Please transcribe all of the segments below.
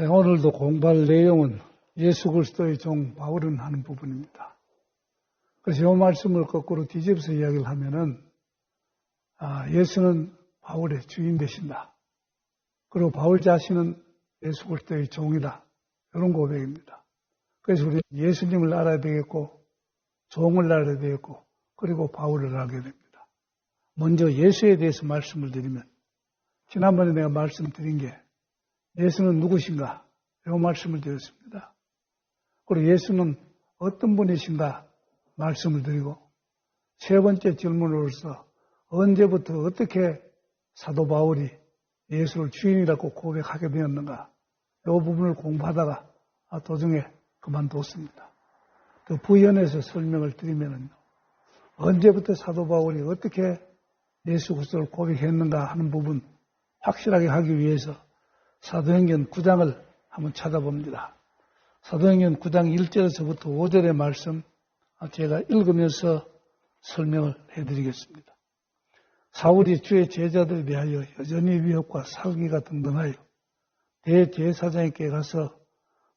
오늘도 공부할 내용은 예수 그리스도의 종 바울은 하는 부분입니다. 그래서 이 말씀을 거꾸로 뒤집어서 이야기를 하면은 예수는 바울의 주인 되신다. 그리고 바울 자신은 예수 그리스도의 종이다. 이런 고백입니다. 그래서 우리는 예수님을 알아야 되겠고 종을 알아야 되겠고 그리고 바울을 알게 됩니다. 먼저 예수에 대해서 말씀을 드리면 지난번에 내가 말씀드린 게 예수는 누구신가? 이 말씀을 드렸습니다. 그리고 예수는 어떤 분이신가? 말씀을 드리고 세 번째 질문으로서 언제부터 어떻게 사도 바울이 예수를 주인이라고 고백하게 되었는가? 이 부분을 공부하다가 도중에 그만뒀습니다. 그 부연해서 설명을 드리면요. 언제부터 사도 바울이 어떻게 예수 그리스도를 고백했는가 하는 부분 확실하게 하기 위해서 사도행전 9장을 한번 찾아봅니다. 사도행전 9장 1절에서부터 5절의 말씀 제가 읽으면서 설명을 해드리겠습니다. 사울이 주의 제자들에 대하여 여전히 위협과 살기가 등등하여 대제사장에게 가서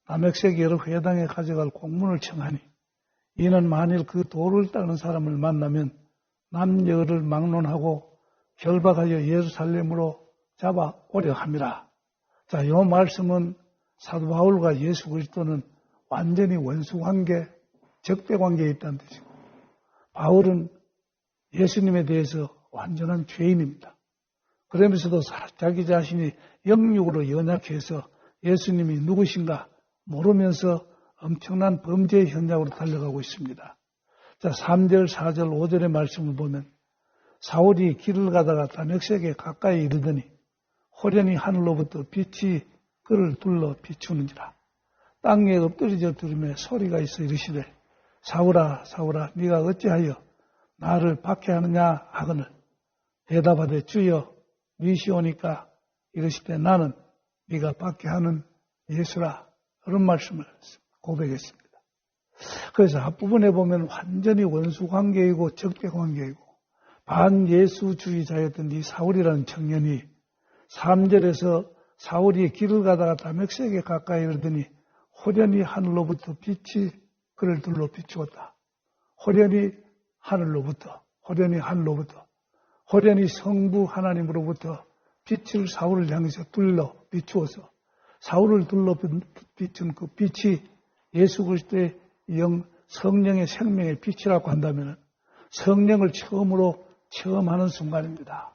다메섹 여러 회당에 가져갈 공문을 청하니 이는 만일 그 도를 따르는 사람을 만나면 남녀를 막론하고 결박하여 예루살렘으로 잡아오려 함이라. 자, 이 말씀은 사도 바울과 예수 그리스도는 완전히 원수관계, 적대관계에 있다는 뜻이고 바울은 예수님에 대해서 완전한 죄인입니다. 그러면서도 자기 자신이 영육으로 연약해서 예수님이 누구신가 모르면서 엄청난 범죄의 현장으로 달려가고 있습니다. 자, 3절, 4절, 5절의 말씀을 보면 사울이 길을 가다가 다메섹에 가까이 이르더니 호련히 하늘로부터 빛이 그를 둘러 비추는지라. 땅에 엎드려져 들으며 소리가 있어 이르시되 사울아 사울아 네가 어찌하여 나를 박해하느냐 하거늘 대답하되 주여 니시오니까 이르시되 나는 네가 박해하는 예수라. 그런 말씀을 고백했습니다. 그래서 앞부분에 보면 완전히 원수관계이고 적대관계이고 반예수주의자였던 이 사울이라는 청년이 3절에서 사울이 길을 가다가 다메섹에 가까이 이르더니 호련히 하늘로부터 빛이 그를 둘러 비추었다. 호련히 하늘로부터 호련히 성부 하나님으로부터 빛을 사울을 향해서 둘러 비추어서 사울을 둘러 비춘 그 빛이 예수 그리스도의 성령의 생명의 빛이라고 한다면 성령을 처음으로 체험하는 순간입니다.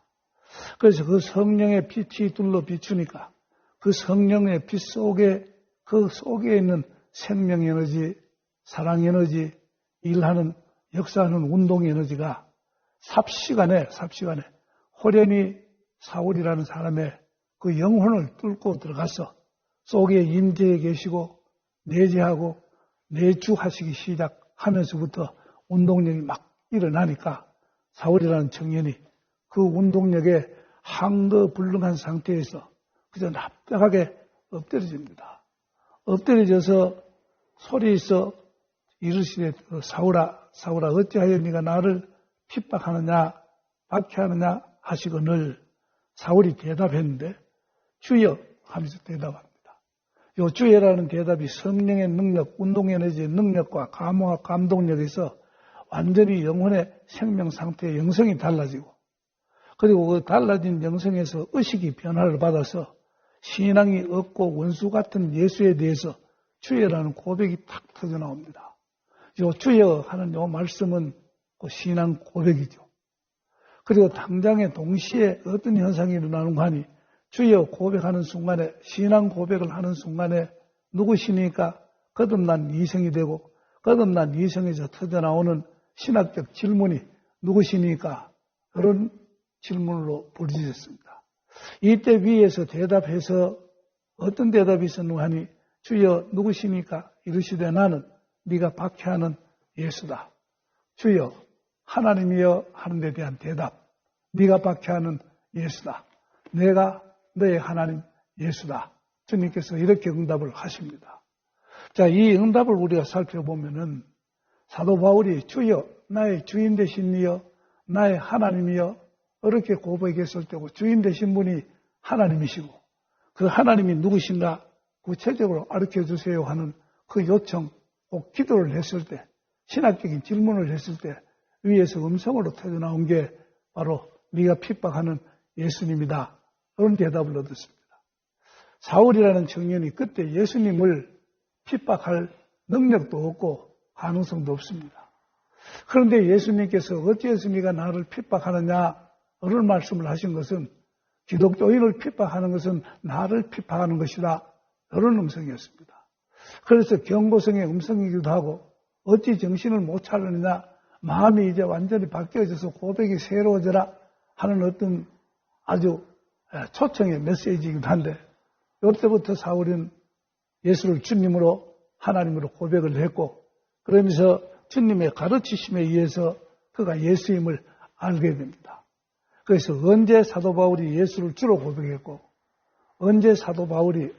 그래서 그 성령의 빛이 둘러 비추니까 그 성령의 빛 속에 그 속에 있는 생명 에너지, 사랑 에너지, 일하는 역사하는 운동 에너지가 삽시간에 호련히 사울이라는 사람의 그 영혼을 뚫고 들어가서 속에 임재해 계시고 내재하고 내주하시기 시작하면서부터 운동력이 막 일어나니까 사울이라는 청년이 그 운동력에 항거불능한 상태에서 그저 납작하게 엎드려집니다. 엎드려져서 소리에서 이르시되 사울아 어찌하여 네가 나를 핍박하느냐 박해하느냐 하시거늘 사울이 대답했는데 주여 하면서 대답합니다. 이 주여라는 대답이 성령의 능력, 운동에너지의 능력과 감화와 감동력에서 완전히 영혼의 생명 상태의 영성이 달라지고 그리고 그 달라진 영성에서 의식이 변화를 받아서 신앙이 없고 원수 같은 예수에 대해서 주여라는 고백이 탁 터져 나옵니다. 요 주여 하는 요 말씀은 그 신앙 고백이죠. 그리고 당장에 동시에 어떤 현상이 일어나는가 하니 주여 고백하는 순간에 신앙 고백을 하는 순간에 누구시니까 거듭난 이성이 되고 거듭난 이성에서 터져나오는 신학적 질문이 누구시니까 그런 질문으로 부르짖었습니다. 이때 위에서 대답해서 어떤 대답이 있었는가 하니 주여 누구시니까 이르시되 나는 네가 박해하는 예수다. 주여 하나님이여 하는 데 대한 대답. 네가 박해하는 예수다. 내가 너의 하나님 예수다. 주님께서 이렇게 응답을 하십니다. 자, 이 응답을 우리가 살펴보면은 사도 바울이 주여 나의 주인 되신 이여 나의 하나님이여 이렇게 고백했을 때고 주인 되신 분이 하나님이시고 그 하나님이 누구신가 구체적으로 가르쳐주세요 하는 그 요청, 꼭 기도를 했을 때 신학적인 질문을 했을 때 위에서 음성으로 터져나온 게 바로 네가 핍박하는 예수님이다. 그런 대답을 얻었습니다. 사울이라는 청년이 그때 예수님을 핍박할 능력도 없고 가능성도 없습니다. 그런데 예수님께서 어찌해서 네가 나를 핍박하느냐 이런 말씀을 하신 것은 기독교인을 핍박하는 것은 나를 핍박하는 것이다. 이런 음성이었습니다. 그래서 경고성의 음성이기도 하고 어찌 정신을 못 차리느냐 마음이 이제 완전히 바뀌어져서 고백이 새로워져라 하는 어떤 아주 초청의 메시지이기도 한데 이때부터 사울은 예수를 주님으로 하나님으로 고백을 했고 그러면서 주님의 가르치심에 의해서 그가 예수임을 알게 됩니다. 그래서 언제 사도 바울이 예수를 주로 고백했고 언제 사도 바울이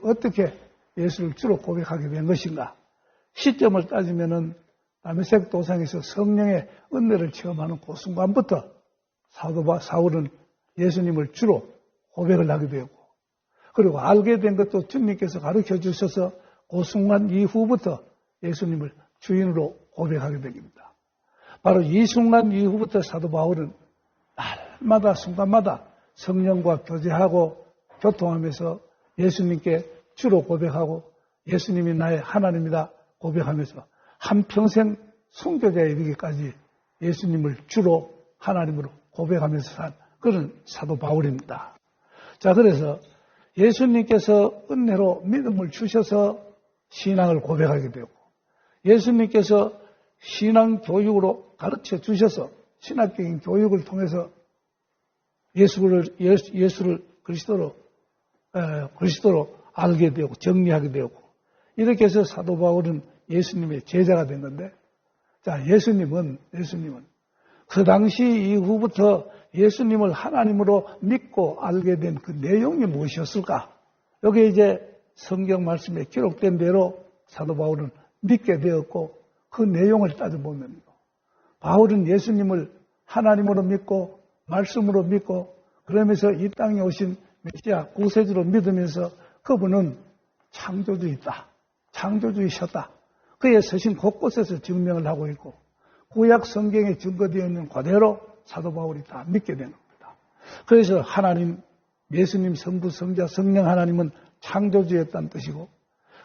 어떻게 예수를 주로 고백하게 된 것인가 시점을 따지면은 다메섹 도상에서 성령의 은혜를 체험하는 그 순간부터 사울은 예수님을 주로 고백을 하게 되고 그리고 알게 된 것도 주님께서 가르쳐 주셔서 그 순간 이후부터 예수님을 주인으로 고백하게 됩니다. 바로 이 순간 이후부터 사도 바울은 날마다 순간마다 성령과 교제하고 교통하면서 예수님께 주로 고백하고 예수님이 나의 하나님이다 고백하면서 한평생 순교자에 이르기까지 예수님을 주로 하나님으로 고백하면서 산 그런 사도 바울입니다. 자, 그래서 예수님께서 은혜로 믿음을 주셔서 신앙을 고백하게 되고 예수님께서 신앙 교육으로 가르쳐 주셔서 신학적인 교육을 통해서 예수를 그리스도로 알게 되고 정리하게 되고 이렇게 해서 사도 바울은 예수님의 제자가 된 건데 자, 예수님은 그 당시 이후부터 예수님을 하나님으로 믿고 알게 된 그 내용이 무엇이었을까? 여기에 이제 성경 말씀에 기록된 대로 사도 바울은 믿게 되었고 그 내용을 따져보면 바울은 예수님을 하나님으로 믿고 말씀으로 믿고 그러면서 이 땅에 오신 메시아 구세주로 믿으면서 그분은 창조주이다. 창조주이셨다. 그의 서신 곳곳에서 증명을 하고 있고 구약 성경에 증거되어 있는 그대로 사도 바울이 다 믿게 되는 겁니다. 그래서 하나님, 예수님, 성부, 성자, 성령 하나님은 창조주였다는 뜻이고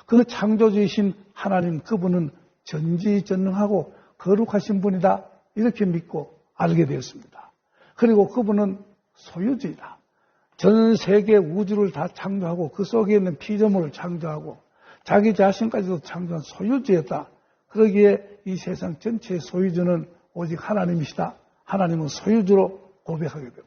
그 창조주이신 하나님 그분은 전지전능하고 거룩하신 분이다. 이렇게 믿고 알게 되었습니다. 그리고 그분은 소유주이다. 전 세계 우주를 다 창조하고 그 속에 있는 피조물을 창조하고 자기 자신까지도 창조한 소유주였다. 그러기에 이 세상 전체의 소유주는 오직 하나님이시다. 하나님은 소유주로 고백하게 되고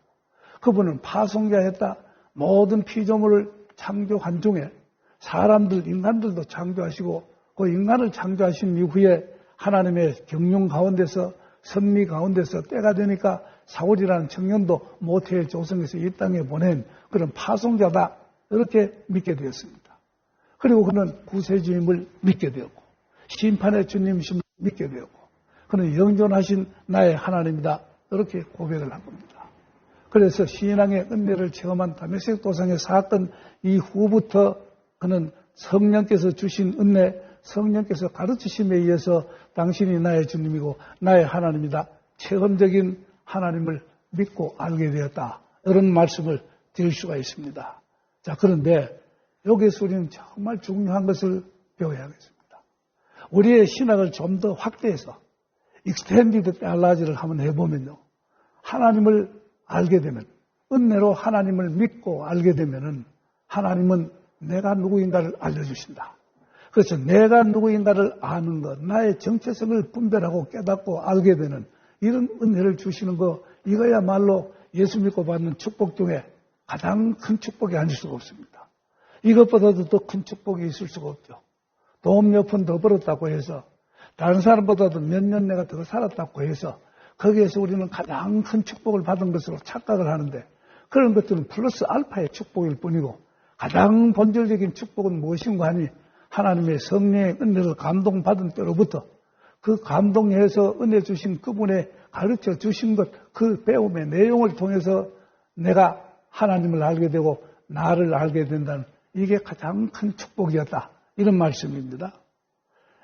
그분은 파송자였다. 모든 피조물을 창조한 중에 사람들, 인간들도 창조하시고 그 인간을 창조하신 이후에 하나님의 경륜 가운데서 섭리 가운데서 때가 되니까 사울이라는 청년도 모태의 조성에서 이 땅에 보낸 그런 파송자다. 이렇게 믿게 되었습니다. 그리고 그는 구세주임을 믿게 되었고 심판의 주님이심을 믿게 되었고 그는 영존하신 나의 하나님이다. 이렇게 고백을 한 겁니다. 그래서 신앙의 은혜를 체험한 다메섹 도상의 사건 이후부터 그는 성령께서 주신 은혜, 성령께서 가르치심에 의해서 당신이 나의 주님이고 나의 하나님이다. 체험적인 하나님을 믿고 알게 되었다. 이런 말씀을 드릴 수가 있습니다. 자, 그런데 여기서 우리는 정말 중요한 것을 배워야겠습니다. 우리의 신학을 좀 더 확대해서 익스텐디드 테올로지를 한번 해보면요. 하나님을 알게 되면 은혜로 하나님을 믿고 알게 되면은 하나님은 내가 누구인가를 알려주신다. 그래서 내가 누구인가를 아는 것, 나의 정체성을 분별하고 깨닫고 알게 되는 이런 은혜를 주시는 거, 이거야말로 예수 믿고 받는 축복 중에 가장 큰 축복이 아닐 수가 없습니다. 이것보다도 더 큰 축복이 있을 수가 없죠. 돈 몇 푼 더 벌었다고 해서 다른 사람보다도 몇 년 내가 더 살았다고 해서 거기에서 우리는 가장 큰 축복을 받은 것으로 착각을 하는데 그런 것들은 플러스 알파의 축복일 뿐이고 가장 본질적인 축복은 무엇인가 하니 하나님의 성령의 은혜를 감동받은 때로부터 그 감동해서 은혜 주신 그분의 가르쳐 주신 것, 그 배움의 내용을 통해서 내가 하나님을 알게 되고 나를 알게 된다는 이게 가장 큰 축복이었다. 이런 말씀입니다.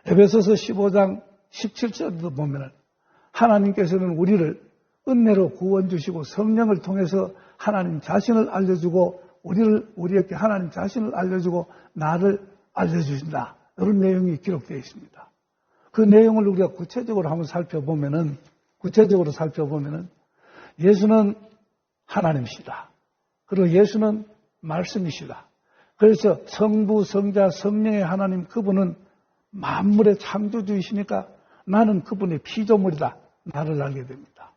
에베소서 15장 17절도 보면 하나님께서는 우리를 은혜로 구원 주시고 성령을 통해서 하나님 자신을 알려주고 우리에게 하나님 자신을 알려주고 나를 알려주신다. 이런 내용이 기록되어 있습니다. 그 내용을 우리가 구체적으로 한번 살펴보면은 예수는 하나님이시다. 그리고 예수는 말씀이시다. 그래서 성부, 성자, 성령의 하나님 그분은 만물의 창조주이시니까 나는 그분의 피조물이다. 나를 알게 됩니다.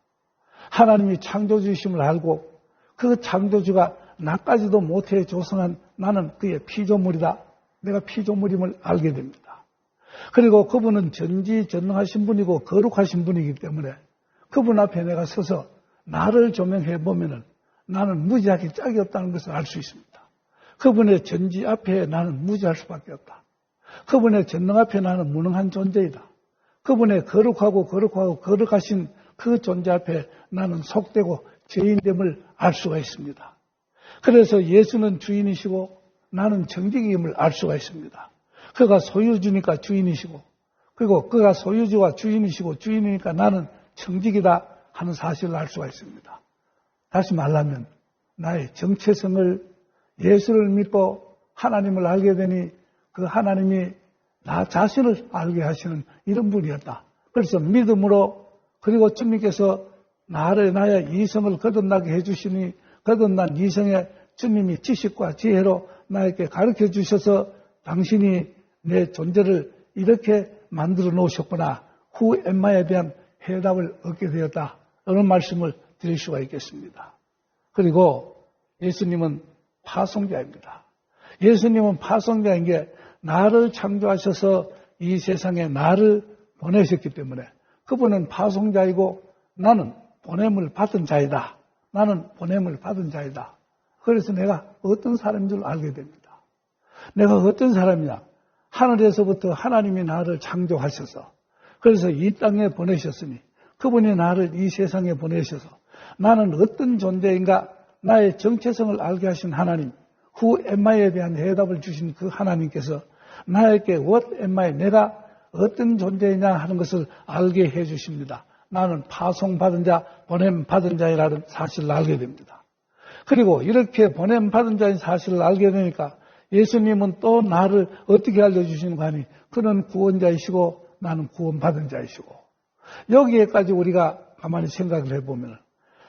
하나님이 창조주이심을 알고 그 창조주가 나까지도 못해 조성한 나는 그의 피조물이다. 내가 피조물임을 알게 됩니다. 그리고 그분은 전지전능하신 분이고 거룩하신 분이기 때문에 그분 앞에 내가 서서 나를 조명해 보면은 나는 무지하게 짝이 없다는 것을 알 수 있습니다. 그분의 전지 앞에 나는 무지할 수밖에 없다. 그분의 전능 앞에 나는 무능한 존재이다. 그분의 거룩하신 그 존재 앞에 나는 속되고 죄인됨을 알 수가 있습니다. 그래서 예수는 주인이시고 나는 정직임을 알 수가 있습니다. 그가 소유주니까 주인이시고 그리고 그가 소유주와 주인이시고 주인이니까 나는 정직이다 하는 사실을 알 수가 있습니다. 다시 말하면 나의 정체성을 예수를 믿고 하나님을 알게 되니 그 하나님이 나 자신을 알게 하시는 이런 분이었다. 그래서 믿음으로 그리고 주님께서 나의 이성을 거듭나게 해주시니 거듭난 이성에 주님이 지식과 지혜로 나에게 가르쳐 주셔서 당신이 내 존재를 이렇게 만들어 놓으셨구나. Who am I에 대한 해답을 얻게 되었다. 이런 말씀을 드릴 수가 있겠습니다. 그리고 예수님은 파송자입니다. 예수님은 파송자인 게 나를 창조하셔서 이 세상에 나를 보내셨기 때문에 그분은 파송자이고 나는 보냄을 받은 자이다. 나는 보냄을 받은 자이다. 그래서 내가 어떤 사람인 줄 알게 됩니다. 내가 어떤 사람이냐. 하늘에서부터 하나님이 나를 창조하셔서 그래서 이 땅에 보내셨으니 그분이 나를 이 세상에 보내셔서 나는 어떤 존재인가 나의 정체성을 알게 하신 하나님 Who am I에 대한 해답을 주신 그 하나님께서 나에게 What am I 내가 어떤 존재이냐 하는 것을 알게 해 주십니다. 나는 파송받은 자, 보냄받은 자이라는 사실을 알게 됩니다. 그리고 이렇게 보냄받은 자인 사실을 알게 되니까 예수님은 또 나를 어떻게 알려주시는가 하니 그는 구원자이시고 나는 구원받은 자이시고 여기에까지 우리가 가만히 생각을 해보면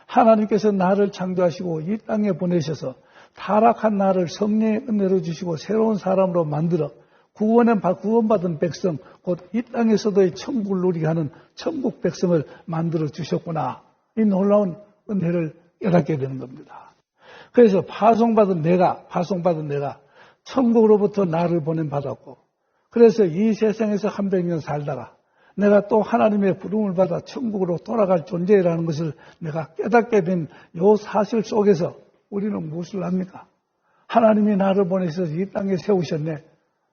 하나님께서 나를 창조하시고 이 땅에 보내셔서 타락한 나를 성령의 은혜로 주시고 새로운 사람으로 만들어 구원받은 백성 곧 이 땅에서도의 천국을 누리게 하는 천국 백성을 만들어 주셨구나. 이 놀라운 은혜를 깨닫게 되는 겁니다. 그래서 파송받은 내가 천국으로부터 나를 보냄받았고 그래서 이 세상에서 300년 살다가 내가 또 하나님의 부름을 받아 천국으로 돌아갈 존재라는 것을 내가 깨닫게 된 이 사실 속에서 우리는 무엇을 합니까? 하나님이 나를 보내셔서 이 땅에 세우셨네.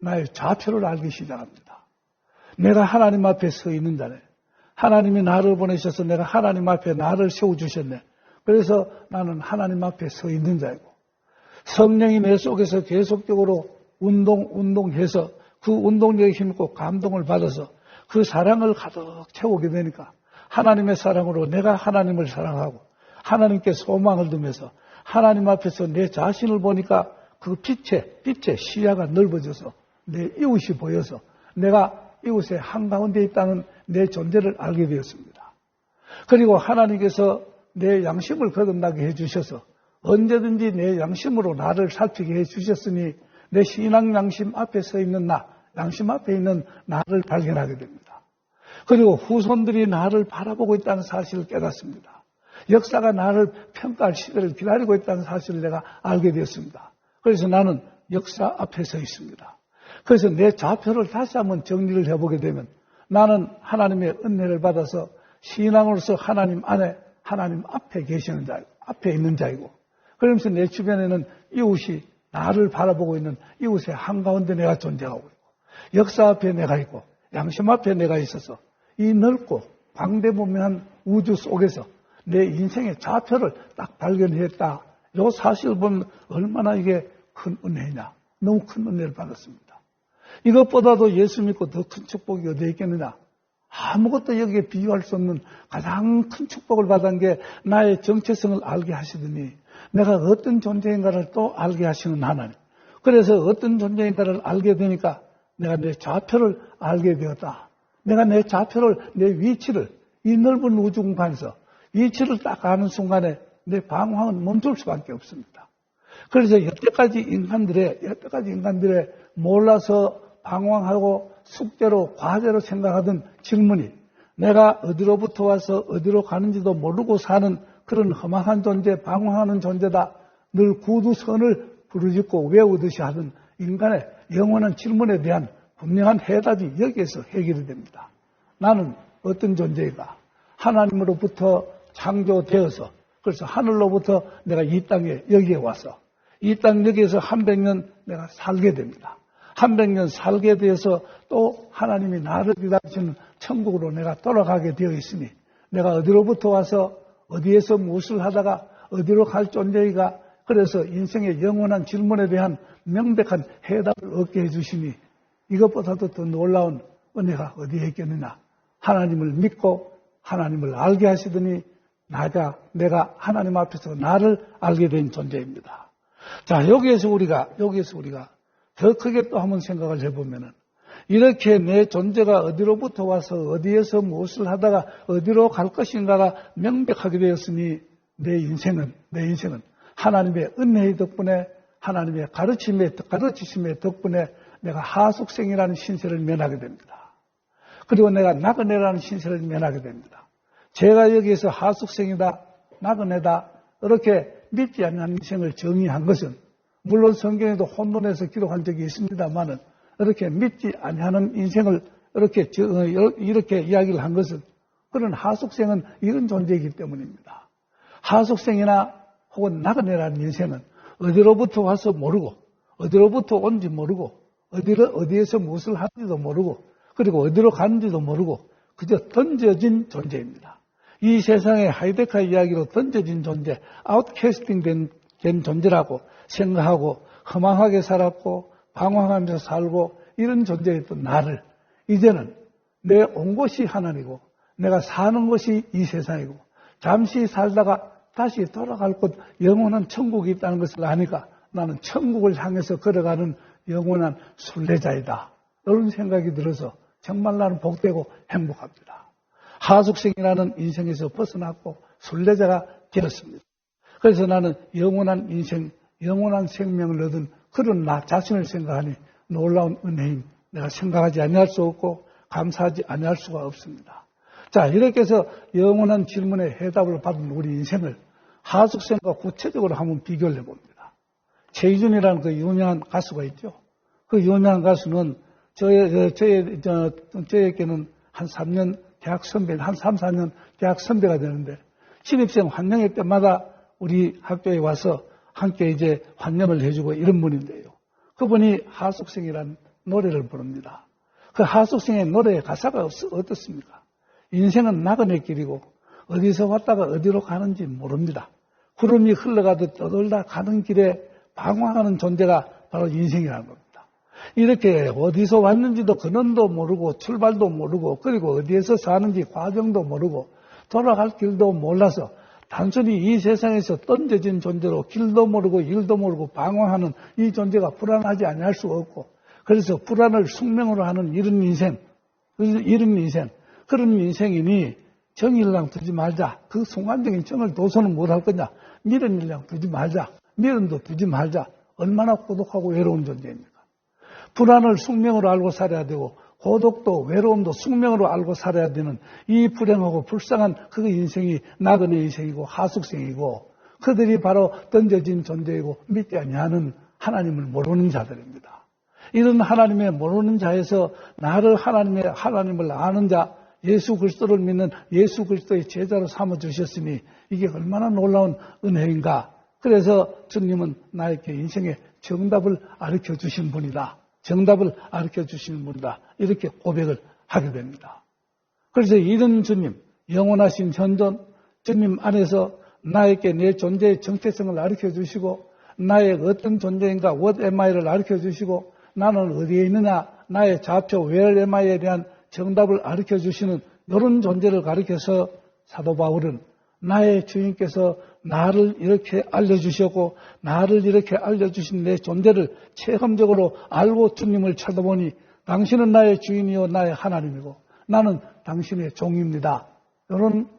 나의 좌표를 알기 시작합니다. 내가 하나님 앞에 서 있는 자네. 하나님이 나를 보내셔서 내가 하나님 앞에 나를 세워주셨네. 그래서 나는 하나님 앞에 서 있는 자이고 성령이 내 속에서 계속적으로 운동해서 그 운동력에 힘있고 감동을 받아서 그 사랑을 가득 채우게 되니까 하나님의 사랑으로 내가 하나님을 사랑하고 하나님께 소망을 두면서 하나님 앞에서 내 자신을 보니까 그 빛의 시야가 넓어져서 내 이웃이 보여서 내가 이웃의 한가운데 있다는 내 존재를 알게 되었습니다. 그리고 하나님께서 내 양심을 거듭나게 해주셔서 언제든지 내 양심으로 나를 살피게 해주셨으니 내 신앙 양심 앞에 서 있는 양심 앞에 있는 나를 발견하게 됩니다. 그리고 후손들이 나를 바라보고 있다는 사실을 깨닫습니다. 역사가 나를 평가할 시대를 기다리고 있다는 사실을 내가 알게 되었습니다. 그래서 나는 역사 앞에 서 있습니다. 그래서 내 좌표를 다시 한번 정리를 해보게 되면 나는 하나님의 은혜를 받아서 신앙으로서 하나님 안에 하나님 앞에 계시는 자이고 앞에 있는 자이고 그러면서 내 주변에는 이웃이 나를 바라보고 있는 이웃의 한가운데 내가 존재하고 있고, 역사 앞에 내가 있고, 양심 앞에 내가 있어서 이 넓고 광대무명한 우주 속에서 내 인생의 좌표를 딱 발견했다. 이 사실을 보면 얼마나 이게 큰 은혜냐. 너무 큰 은혜를 받았습니다. 이것보다도 예수 믿고 더 큰 축복이 어디에 있겠느냐. 아무것도 여기에 비교할 수 없는 가장 큰 축복을 받은 게 나의 정체성을 알게 하시더니 내가 어떤 존재인가를 또 알게 하시는 하나님. 그래서 어떤 존재인가를 알게 되니까 내가 내 좌표를 알게 되었다. 내가 내 좌표를, 내 위치를 이 넓은 우주 공간에서 위치를 딱 아는 순간에 내 방황은 멈출 수밖에 없습니다. 그래서 여태까지 인간들의 몰라서 방황하고 숙제로, 과제로 생각하던 질문이 내가 어디로부터 와서 어디로 가는지도 모르고 사는 그런 험악한 존재, 방황하는 존재다. 늘 구두선을 부르짖고 외우듯이 하던 인간의 영원한 질문에 대한 분명한 해답이 여기에서 해결이 됩니다. 나는 어떤 존재인가? 하나님으로부터 창조되어서 그래서 하늘로부터 내가 이 땅에 여기에 와서 이 땅 여기에서 300년 내가 살게 됩니다. 300년 살게 되어서 또 하나님이 나를 기다리시는 천국으로 내가 돌아가게 되어 있으니 내가 어디로부터 와서 어디에서 무엇을 하다가 어디로 갈 존재이가 그래서 인생의 영원한 질문에 대한 명백한 해답을 얻게 해주시니 이것보다도 더 놀라운 은혜가 어디에 있겠느냐. 하나님을 믿고 하나님을 알게 하시더니 내가 하나님 앞에서 나를 알게 된 존재입니다. 자, 여기에서 우리가 더 크게 또 한번 생각을 해보면은 이렇게 내 존재가 어디로부터 와서 어디에서 무엇을 하다가 어디로 갈 것인가가 명백하게 되었으니 내 인생은 하나님의 은혜의 덕분에 하나님의 가르치심의 덕분에 내가 하숙생이라는 신세를 면하게 됩니다. 그리고 내가 나그네라는 신세를 면하게 됩니다. 제가 여기에서 하숙생이다, 나그네다 이렇게 믿지 않는 인생을 정의한 것은 물론 성경에도 혼돈해서 기록한 적이 있습니다만은 이렇게 믿지 아니하는 인생을 이렇게 이야기를 한 것은 그런 하숙생은 이런 존재이기 때문입니다. 하숙생이나 혹은 나그네라는 인생은 어디로부터 와서 모르고 어디로부터 온지 모르고 어디에서 무엇을 하는지도 모르고 그리고 어디로 가는지도 모르고 그저 던져진 존재입니다. 이 세상의 하이데카 이야기로 던져진 존재, 아웃캐스팅 된 존재라고 생각하고 허망하게 살았고 방황하면서 살고 이런 존재였던 나를 이제는 내 온 곳이 하나님이고 내가 사는 곳이 이 세상이고 잠시 살다가 다시 돌아갈 곳 영원한 천국이 있다는 것을 아니까 나는 천국을 향해서 걸어가는 영원한 순례자이다. 이런 생각이 들어서 정말 나는 복되고 행복합니다. 하숙생이라는 인생에서 벗어났고 순례자가 되었습니다. 그래서 나는 영원한 인생, 영원한 생명을 얻은 그런 나 자신을 생각하니 놀라운 은혜임 내가 생각하지 아니할 수 없고 감사하지 아니할 수가 없습니다. 자, 이렇게 해서 영원한 질문에 해답을 받은 우리 인생을 하숙생과 구체적으로 한번 비교를 해봅니다. 최희준이라는 그 유명한 가수가 있죠. 그 유명한 가수는 저에게는 한 3년 대학 선배, 한 3, 4년 대학 선배가 되는데 신입생 환영회 때마다 우리 학교에 와서 함께 이제 환영을 해주고 이런 분인데요. 그분이 하숙생이라는 노래를 부릅니다. 그 하숙생의 노래의 가사가 어떻습니까? 인생은 나그네 길이고 어디서 왔다가 어디로 가는지 모릅니다. 구름이 흘러가듯 떠돌다 가는 길에 방황하는 존재가 바로 인생이라는 겁니다. 이렇게 어디서 왔는지도 근원도 모르고 출발도 모르고 그리고 어디에서 사는지 과정도 모르고 돌아갈 길도 몰라서 단순히 이 세상에서 던져진 존재로 길도 모르고 일도 모르고 방황하는 이 존재가 불안하지 아니할 수가 없고 그래서 불안을 숙명으로 하는 이런 인생 그런 인생이니 정일랑 두지 말자. 그 순간적인 정을 도서는 못할 거냐. 미련일랑 두지 말자. 미련도 두지 말자. 얼마나 고독하고 외로운 존재입니까? 불안을 숙명으로 알고 살아야 되고 고독도 외로움도 숙명으로 알고 살아야 되는 이 불행하고 불쌍한 그 인생이 나그네 인생이고 하숙생이고 그들이 바로 던져진 존재이고 믿지 아니하는 하나님을 모르는 자들입니다. 이런 하나님의 모르는 자에서 나를 하나님을 아는 자 예수 그리스도를 믿는 예수 그리스도의 제자로 삼아주셨으니 이게 얼마나 놀라운 은혜인가 그래서 주님은 나에게 인생의 정답을 가르쳐 주신 분이다. 정답을 가르쳐 주시는 분이다. 이렇게 고백을 하게 됩니다. 그래서 이런 주님, 영원하신 현존, 주님 안에서 나에게 내 존재의 정체성을 가르쳐 주시고 나의 어떤 존재인가 what am I를 가르쳐 주시고 나는 어디에 있느냐 나의 좌표 where am I에 대한 정답을 가르쳐 주시는 이런 존재를 가르쳐서 사도 바울은 나의 주인께서 나를 이렇게 알려주셨고 나를 이렇게 알려주신 내 존재를 체험적으로 알고 주님을 찾아보니 당신은 나의 주인이요 나의 하나님이고 나는 당신의 종입니다. 이런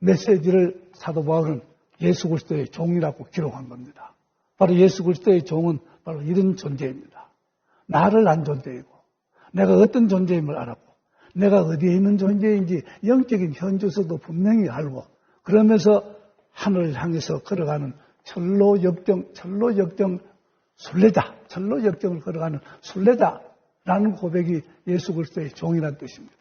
메시지를 사도 바울은 예수 그리스도의 종이라고 기록한 겁니다. 바로 예수 그리스도의 종은 바로 이런 존재입니다. 나를 안 존재이고 내가 어떤 존재임을 알았고 내가 어디에 있는 존재인지 영적인 현주소도 분명히 알고 그러면서 하늘을 향해서 걸어가는 철로 역정 순례자, 철로 역정을 걸어가는 순례자라는 고백이 예수 그리스도의 종이라는 뜻입니다.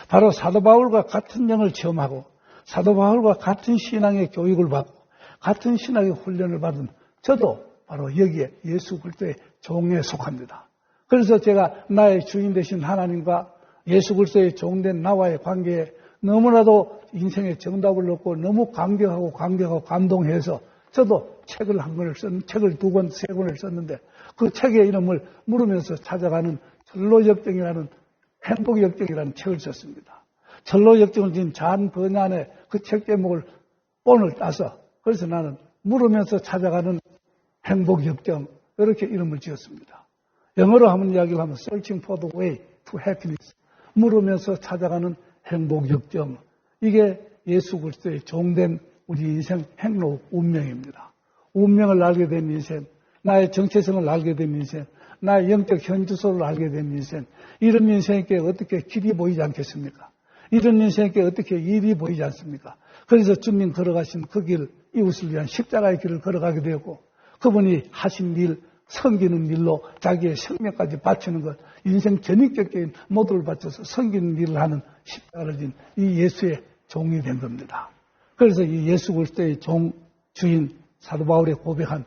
바로 사도 바울과 같은 영을 체험하고 사도 바울과 같은 신앙의 교육을 받고 같은 신앙의 훈련을 받은 저도 바로 여기에 예수 그리스도의 종에 속합니다. 그래서 제가 나의 주인 되신 하나님과 예수 그리스도의 종된 나와의 관계에 너무나도 인생의 정답을 얻고 너무 감격하고 감동해서 저도 책을 책을 2권, 3권을 썼는데 그 책의 이름을 물으면서 찾아가는 철로역정이라는 행복역정이라는 책을 썼습니다. 철로역정을 지은 잔 버난의 그 책 제목을 본을 따서 그래서 나는 물으면서 찾아가는 행복역정 이렇게 이름을 지었습니다. 영어로 하면 이야기를 하면 Searching for the way to happiness 물으면서 찾아가는 행복역정 이게 예수 그리스도의 종된 우리 인생 행로 운명입니다. 운명을 알게 된 인생 나의 정체성을 알게 된 인생 나의 영적 현주소를 알게 된 인생 이런 인생에게 어떻게 길이 보이지 않겠습니까? 이런 인생에게 어떻게 일이 보이지 않습니까? 그래서 주님 걸어가신 그 길 이웃을 위한 십자가의 길을 걸어가게 되었고 그분이 하신 일 섬기는 일로 자기의 생명까지 바치는 것 인생 전인격적인 모두를 바쳐서 섬기는 일을 하는 십자가를 진 이 예수의 종이 된 겁니다. 그래서 이 예수 그리스도의 종 주인 사도 바울의 고백한